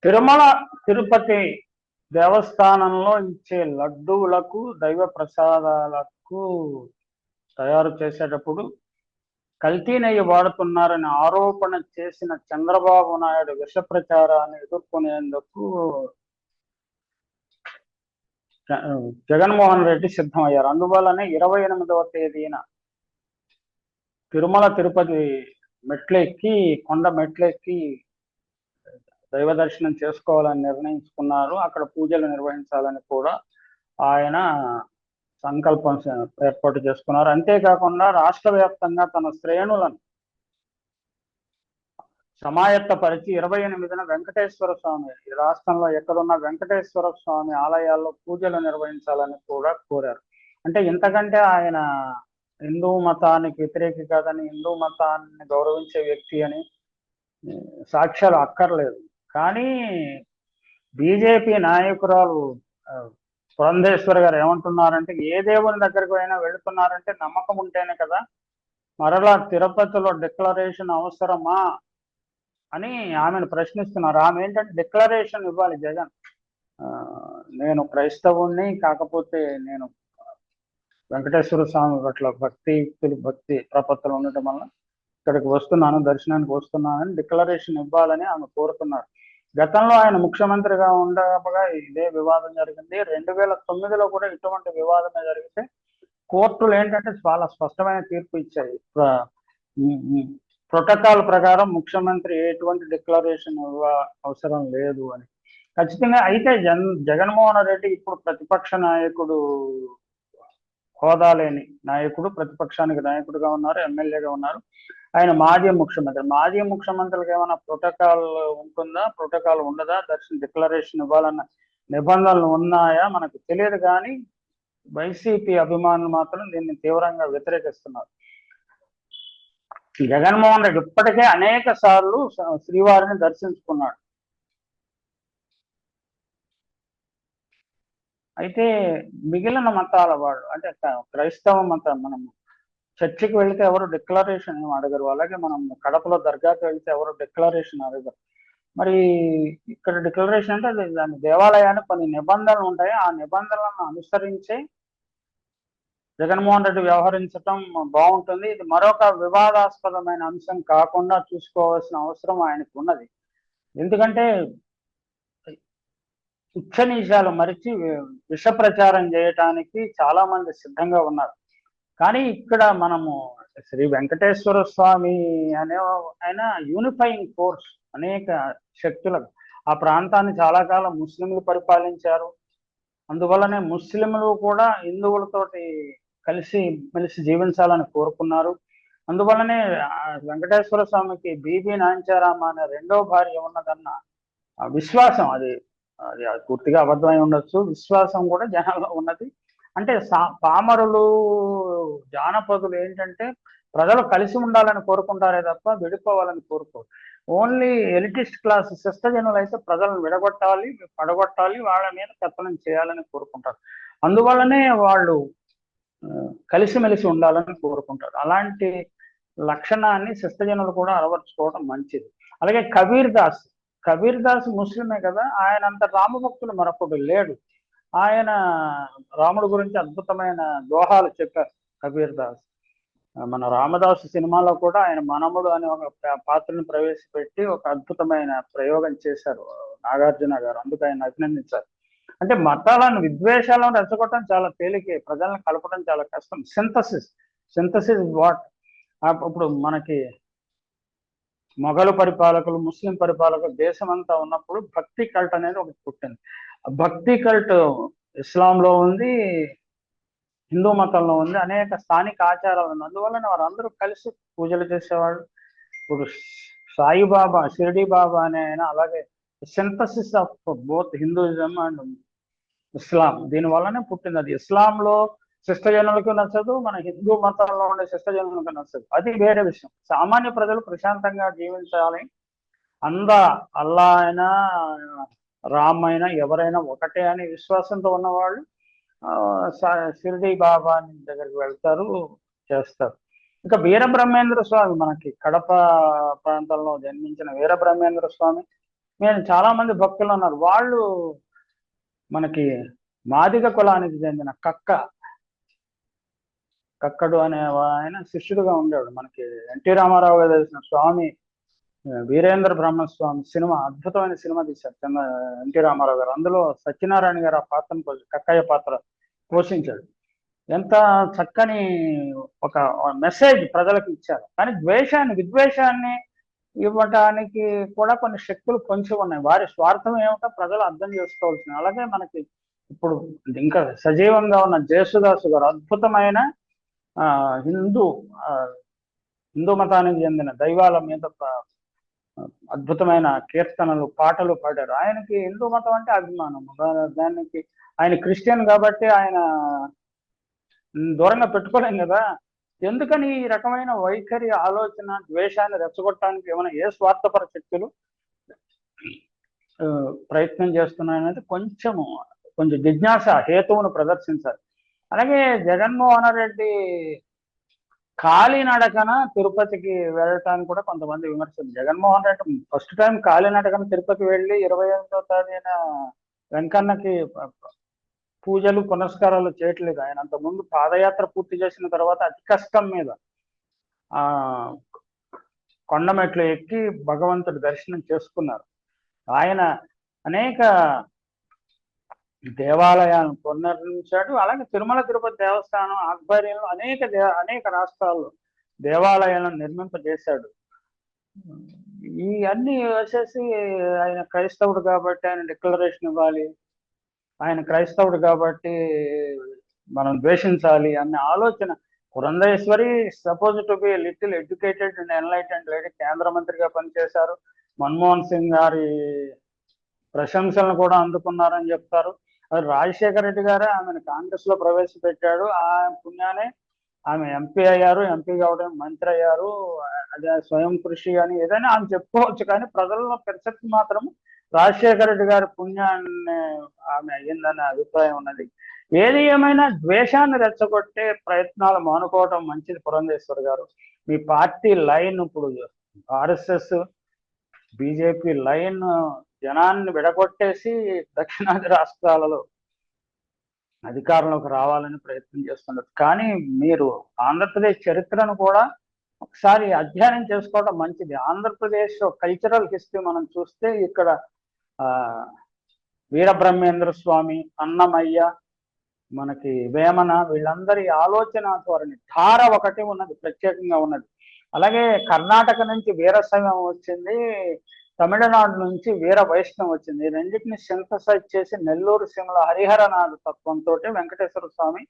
తిరుమల తిరుపతి దేవస్థానంలో ఇచ్చే లడ్డూలకు దైవ ప్రసాదాలకు తయారు చేసేటప్పుడు కల్తీ నెయ్యి వాడుతున్నారని ఆరోపణ చేసిన చంద్రబాబు నాయుడు విష ప్రచారాన్ని ఎదుర్కొనేందుకు జగన్మోహన్ రెడ్డి సిద్ధమయ్యారు. అందువల్లనే 28వ తేదీన తిరుమల తిరుపతి మెట్లెక్కి కొండ మెట్లెక్కి దైవ దర్శనం చేసుకోవాలని నిర్ణయించుకున్నారు. అక్కడ పూజలు నిర్వహించాలని కూడా ఆయన సంకల్పం ఏర్పాటు చేసుకున్నారు. అంతేకాకుండా రాష్ట్ర వ్యాప్తంగా తన శ్రేణులను సమాయత్తపరిచి 28న వెంకటేశ్వర స్వామి ఈ రాష్ట్రంలో ఎక్కడున్న వెంకటేశ్వర స్వామి ఆలయాల్లో పూజలు నిర్వహించాలని కూడా కోరారు. అంటే ఇంతకంటే ఆయన హిందూ మతానికి వ్యతిరేకి కాదని, హిందూ మతాన్ని గౌరవించే వ్యక్తి అని సాక్ష్యాలు అక్కర్లేదు. కానీ బీజేపీ నాయకురాలు పురంధేశ్వరి గారు ఏమంటున్నారంటే, ఏ దేవుని దగ్గరకు అయినా వెళుతున్నారంటే నమ్మకం ఉంటేనే కదా, మరలా తిరుపతిలో డిక్లరేషన్ అవసరమా అని ఆమెను ప్రశ్నిస్తున్నారు. ఆమె ఏంటంటే డిక్లరేషన్ ఇవ్వాలి జగన్, నేను క్రైస్తవుణ్ణి, కాకపోతే నేను వెంకటేశ్వర స్వామి పట్ల భక్తి ప్రపత్తులు ఉండటం వల్ల ఇక్కడికి వస్తున్నాను, దర్శనానికి వస్తున్నానని డిక్లరేషన్ ఇవ్వాలని ఆమె కోరుతున్నారు. గతంలో ఆయన ముఖ్యమంత్రిగా ఉండగా ఇదే వివాదం జరిగింది. 2009లో కూడా ఇటువంటి వివాదమే జరిగితే కోర్టులు ఏంటంటే చాలా స్పష్టమైన తీర్పు ఇచ్చాయి. ప్రోటోకాల్ ప్రకారం ముఖ్యమంత్రి ఎటువంటి డిక్లరేషన్ అవసరం లేదు అని. ఖచ్చితంగా అయితే జగన్మోహన్ రెడ్డి ఇప్పుడు ప్రతిపక్ష నాయకుడు హోదా లేని నాయకుడు, ప్రతిపక్షానికి నాయకుడుగా ఉన్నారు, ఎమ్మెల్యేగా ఉన్నారు. ఆయన మాజీ ముఖ్యమంత్రులకు ఏమైనా ప్రోటోకాల్ ఉంటుందా, ప్రోటోకాల్ ఉండదా, డిక్లరేషన్ ఇవ్వాలన్న నిబంధనలు ఉన్నాయా మనకు తెలియదు. కానీ వైసీపీ అభిమానులు మాత్రం దీన్ని తీవ్రంగా వ్యతిరేకిస్తున్నారు. జగన్మోహన్ రెడ్డి ఇప్పటికే అనేక సార్లు శ్రీవారిని దర్శించుకున్నాడు. అయితే మిగిలిన మతాల వాళ్ళు అంటే క్రైస్తవ మతం, మనం చర్చికి వెళితే ఎవరు డిక్లరేషన్ ఏమి అడగరు, అలాగే మనం కడపలో దర్గాకి వెళితే ఎవరు డిక్లరేషన్ అడగరు. మరి ఇక్కడ డిక్లరేషన్ అంటే దాని దేవాలయానికి కొన్ని నిబంధనలు ఉంటాయి. ఆ నిబంధనలను అనుసరించే జగన్మోహన్ రెడ్డి వ్యవహరించడం బాగుంటుంది. ఇది మరొక వివాదాస్పదమైన అంశం కాకుండా చూసుకోవాల్సిన అవసరం ఆయనకు ఉన్నది. ఎందుకంటే ఉచ్చనీచాలు మరిచి విష ప్రచారం చేయటానికి చాలా మంది సిద్ధంగా ఉన్నారు. కానీ ఇక్కడ మనము శ్రీ వెంకటేశ్వర స్వామి అనే ఆయన యూనిఫైయింగ్ ఫోర్స్, అనేక శక్తులకు ఆ ప్రాంతాన్ని చాలా కాలం ముస్లింలు పరిపాలించారు. అందువల్లనే ముస్లింలు కూడా హిందువులతోటి కలిసి జీవించాలని కోరుకున్నారు. అందువల్లనే వెంకటేశ్వర స్వామికి బీబీ నాంచారామ అనే రెండో భార్య ఉన్నదన్న విశ్వాసం, అది పూర్తిగా అబద్ధమై ఉండొచ్చు, విశ్వాసం కూడా జనాల్లో ఉన్నది. అంటే పామరులు, జానపదులు ఏంటంటే ప్రజలు కలిసి ఉండాలని కోరుకుంటారే తప్ప విడిపోవాలని కోరుకోరు. ఓన్లీ ఎలిటిస్ట్ క్లాస్ శిష్టజనులు అయితే ప్రజలను విడగొట్టాలి, పడగొట్టాలి, వాళ్ళ మీద పెత్తనం చేయాలని కోరుకుంటారు. అందువల్లనే వాళ్ళు కలిసిమెలిసి ఉండాలని కోరుకుంటారు. అలాంటి లక్షణాన్ని శిష్టజనులు కూడా అలవర్చుకోవడం మంచిది. అలాగే కబీర్ దాస్ ముస్లిమే కదా, ఆయన అంత రామభక్తులు మరొకడు లేడు. ఆయన రాముడు గురించి అద్భుతమైన దోహాలు చెప్పారు కబీర్ దాస్. మన రామదాసు సినిమాలో కూడా ఆయన మనముడు అనే ఒక పాత్రను ప్రవేశపెట్టి ఒక అద్భుతమైన ప్రయోగం చేశారు నాగార్జున గారు. అందుకు ఆయన అభినందించారు. అంటే మతాలను, విద్వేషాలను రెచ్చగొట్టడం చాలా తేలికే, ప్రజలను కలపడం చాలా కష్టం. Synthesis what. ఇప్పుడు మనకి మొఘలు పరిపాలకులు, ముస్లిం పరిపాలకులు దేశమంతా ఉన్నప్పుడు భక్తి కల్ట్ అనేది ఒకటి పుట్టింది. భక్తి కల్ట్ ఇస్లాంలో ఉంది, హిందూ మతంలో ఉంది, అనేక స్థానిక ఆచారాలు ఉన్నాయి. అందువల్ల వారందరూ కలిసి పూజలు చేసేవాళ్ళు. ఇప్పుడు సాయిబాబా, షిరిడి బాబా అనే ఆయన అలాగే synthesis of both Hinduism and Islam, దీనివల్లనే పుట్టింది. అది ఇస్లాంలో శిష్టజనులకు నచ్చదు, మన హిందూ మతంలో ఉండే శిష్టజనులకు నచ్చదు, అది వేరే విషయం. సామాన్య ప్రజలు ప్రశాంతంగా జీవించాలి, అల్లా అయినా రామ్ అయినా ఎవరైనా ఒకటే అనే విశ్వాసంతో ఉన్నవాళ్ళు షిరిడి బాబా దగ్గరికి వెళ్తారు, చేస్తారు. ఇంకా వీరబ్రహ్మేంద్ర స్వామి, మనకి కడప ప్రాంతంలో జన్మించిన వీరబ్రహ్మేంద్ర స్వామి నేను చాలా మంది భక్తులు ఉన్నారు. వాళ్ళు మనకి మాదిగ కులానికి చెందిన కక్కడు అనే ఆయన శిష్యుడుగా ఉండేవాడు. మనకి ఎన్టీ రామారావు గారు తెలిసిన స్వామి వీరేంద్ర బ్రహ్మస్వామి సినిమా, అద్భుతమైన సినిమా తీశారు ఎన్టీ రామారావు గారు. అందులో సత్యనారాయణ గారు ఆ పాత్రను కక్కయ్య పాత్ర పోషించాడు. ఎంత చక్కని ఒక మెసేజ్ ప్రజలకు ఇచ్చారు. కానీ విద్వేషాన్ని ఇవ్వటానికి కూడా కొన్ని శక్తులు పొంచి ఉన్నాయి. వారి స్వార్థం ఏమిటో ప్రజలు అర్థం చేసుకోవాల్సింది. అలాగే మనకి ఇప్పుడు ఇంకా సజీవంగా ఉన్న జేసుదాసు గారు అద్భుతమైన హిందూ మతానికి చెందిన దైవాల మీద అద్భుతమైన కీర్తనలు, పాటలు పాడారు. ఆయనకి హిందూ మతం అంటే అభిమానం. దానికి ఆయన క్రిస్టియన్ కాబట్టి ఆయన దూరంగా పెట్టుకోలేం కదా. ఎందుకని ఈ రకమైన వైఖరి, ఆలోచన, ద్వేషాన్ని రెచ్చగొట్టడానికి ఏమైనా ఏ స్వార్థపర శక్తులు ప్రయత్నం చేస్తున్నాయనేది కొంచెం జిజ్ఞాస, హేతువును ప్రదర్శించాలి. అలాగే జగన్మోహన్ రెడ్డి కాలినడకన తిరుపతికి వెళ్ళటానికి కూడా కొంతమంది విమర్శలు. జగన్మోహన్ రెడ్డి ఫస్ట్ టైం కాలినడకన తిరుపతి వెళ్ళి 28వ తేదీన వెంకన్నకి పూజలు పునస్కారాలు చేయట్లేదు. ఆయన అంతకుముందు పాదయాత్ర పూర్తి చేసిన తర్వాత అతి కష్టం మీద కొండమెట్లు ఎక్కి భగవంతుడి దర్శనం చేసుకున్నారు. ఆయన అనేక దేవాలయాలను పునర్నిర్మించాడు. అలాగే తిరుమల తిరుపతి దేవస్థానం ఆధ్వర్యంలో అనేక రాష్ట్రాల్లో దేవాలయాలను నిర్మింపజేశాడు. ఈ అన్ని వచ్చేసి ఆయన క్రైస్తవుడు కాబట్టి ఆయన డిక్లరేషన్ ఇవ్వాలి, ఆయన క్రైస్తవుడు కాబట్టి మనం ద్వేషించాలి అన్న ఆలోచన. Purandeswari suppose to be little educated and enlightened lady, కేంద్ర మంత్రిగా పనిచేశారు. మన్మోహన్ సింగ్ గారి ప్రశంసలను కూడా అందుకున్నారని చెప్తారు. అది రాజశేఖర రెడ్డి గారే ఆమెను కాంగ్రెస్ లో ప్రవేశపెట్టాడు. ఆ పుణ్యానే ఆమె ఎంపీ అయ్యారు. ఎంపీ కావడం మంత్రి అయ్యారు. అదే స్వయం కృషి అని ఏదైనా ఆమె చెప్పుకోవచ్చు. కానీ ప్రజల్లో పెర్సెప్ట్ మాత్రం రాజశేఖర రెడ్డి గారి పుణ్యాన్ని ఆమె అయ్యిందనే అభిప్రాయం ఉన్నది. ఏది ఏమైనా ద్వేషాన్ని రెచ్చగొట్టే ప్రయత్నాలు మానుకోవడం మంచిది. పురంధేశ్వర్ గారు, మీ పార్టీ లైన్ ఇప్పుడు ఆర్ఎస్ఎస్ బీజేపీ లైన్ జనాన్ని విడగొట్టేసి దక్షిణాది రాష్ట్రాలలో అధికారంలోకి రావాలని ప్రయత్నం చేస్తున్నారు. కానీ మీరు ఆంధ్రప్రదేశ్ చరిత్రను కూడా ఒకసారి అధ్యయనం చేసుకోవడం మంచిది. ఆంధ్రప్రదేశ్ కల్చరల్ హిస్టరీ మనం చూస్తే ఇక్కడ వీరబ్రహ్మేంద్ర స్వామి, అన్నమయ్య, మనకి వేమన, వీళ్ళందరి ఆలోచన ధోరణి ధార ఒకటి ఉన్నది, ప్రత్యేకంగా ఉన్నది. అలాగే కర్ణాటక నుంచి వీరశైవం వచ్చింది, తమిళనాడు నుంచి వీర వైష్ణవం వచ్చింది. ఈ రెండింటిని సింథసైజ్ చేసి నెల్లూరు సింహల హరిహరనాథ తత్వంతో వెంకటేశ్వర స్వామి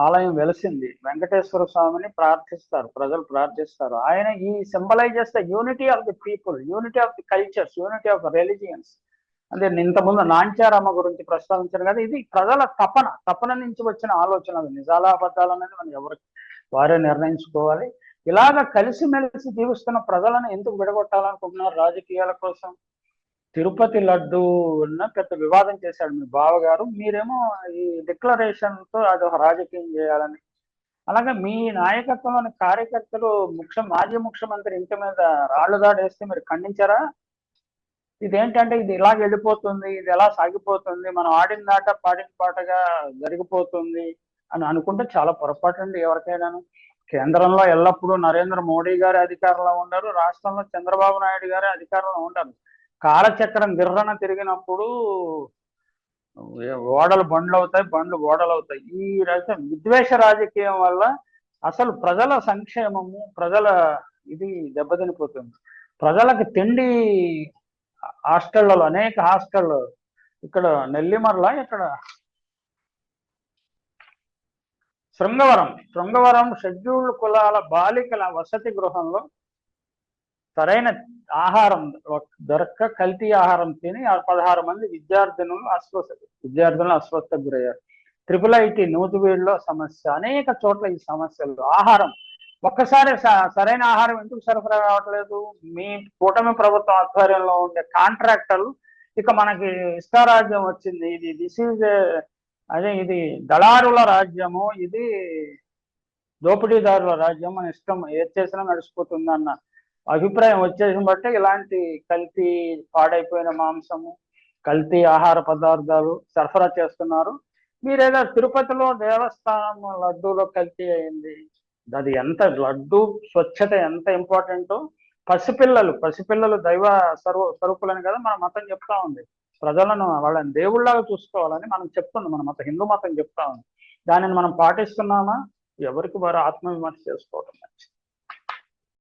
ఆలయం వెలిసింది. వెంకటేశ్వర స్వామిని ప్రార్థిస్తారు, ప్రజలు ప్రార్థిస్తారు. ఆయన ఈ symbolises the unity of the people, unity of the cultures, unity of religions. అంటే ఇంతకుముందు నాంచారమ్మ గురించి ప్రస్తావించారు కదా, ఇది ప్రజల తపన నుంచి వచ్చిన ఆలోచన. నిజాలా అబద్ధాలు అనేది మనం ఎవరికి వారే నిర్ణయించుకోవాలి. ఇలాగ కలిసిమెలిసి జీవిస్తున్న ప్రజలను ఎందుకు విడగొట్టాలనుకుంటున్నారు రాజకీయాల కోసం? తిరుపతి లడ్డు పెద్ద వివాదం చేశాడు మీ బావగారు, మీరేమో ఈ డిక్లరేషన్తో అది రాజకీయం చేయాలని. అలాగే మీ నాయకత్వంలోని కార్యకర్తలు మాజీ ముఖ్యమంత్రి ఇంటి మీద రాళ్లు దాడేస్తే మీరు ఖండించారా? ఇదేంటంటే ఇది ఇలాగ వెళ్ళిపోతుంది, ఇది ఎలా సాగిపోతుంది, మనం ఆడిన దాట పాడిన పాటగా జరిగిపోతుంది అని అనుకుంటే చాలా పొరపాటు అండి ఎవరికైనాను. కేంద్రంలో ఎల్లప్పుడూ నరేంద్ర మోడీ గారి అధికారంలో ఉండరు, రాష్ట్రంలో చంద్రబాబు నాయుడు గారి అధికారంలో ఉండరు. కాలచక్రం గిర్రన తిరిగినప్పుడు ఓడలు బండ్లు అవుతాయి, బండ్లు ఓడలు అవుతాయి. ఈ విద్వేష రాజకీయం వల్ల అసలు ప్రజల సంక్షేమము, ప్రజల ఇది దెబ్బతినిపోతుంది. ప్రజలకు తిండి హాస్టళ్లలో, అనేక హాస్టళ్ళు ఇక్కడ నెల్లిమర్ల, ఇక్కడ శృంగవరం షెడ్యూల్డ్ కులాల బాలికల వసతి గృహంలో సరైన ఆహారం దొరక్క కల్తీ ఆహారం తిని 16 మంది విద్యార్థులను అస్వస్థకు గురయ్యారు. IIIT నూతివీడులో సమస్య, అనేక చోట్ల ఈ సమస్యలు. ఆహారం ఒక్కసారి సరైన ఆహారం ఎందుకు సరఫరా కావట్లేదు? మీ కూటమి ప్రభుత్వం ఆధ్వర్యంలో ఉండే కాంట్రాక్టర్లు ఇక మనకి ఇష్టారాజ్యం వచ్చింది. ఇది దళారుల రాజ్యము, ఇది దోపిడీదారుల రాజ్యం, మన ఇష్టం ఏది చేసినా నడిచిపోతుంది అన్న అభిప్రాయం వచ్చేసి బట్టి ఇలాంటి కల్తీ పాడైపోయిన మాంసము, కల్తీ ఆహార పదార్థాలు సరఫరా చేస్తున్నారు. మీరేదో తిరుపతిలో దేవస్థానం లడ్డూలో కల్తీ అయింది. అది ఎంత లడ్డు స్వచ్ఛత ఎంత ఇంపార్టెంటో, పసిపిల్లలు దైవ స్వరూపులని కదా మన మతం చెప్తా ఉంది. ప్రజలను వాళ్ళని దేవుళ్ళగా చూసుకోవాలని మనం చెప్తుంది, మన మతం, హిందూ మతం చెప్తా ఉంది. దానిని మనం పాటిస్తున్నామా? ఎవరికి వారు ఆత్మవిమర్శ చేసుకోవడం మంచిది.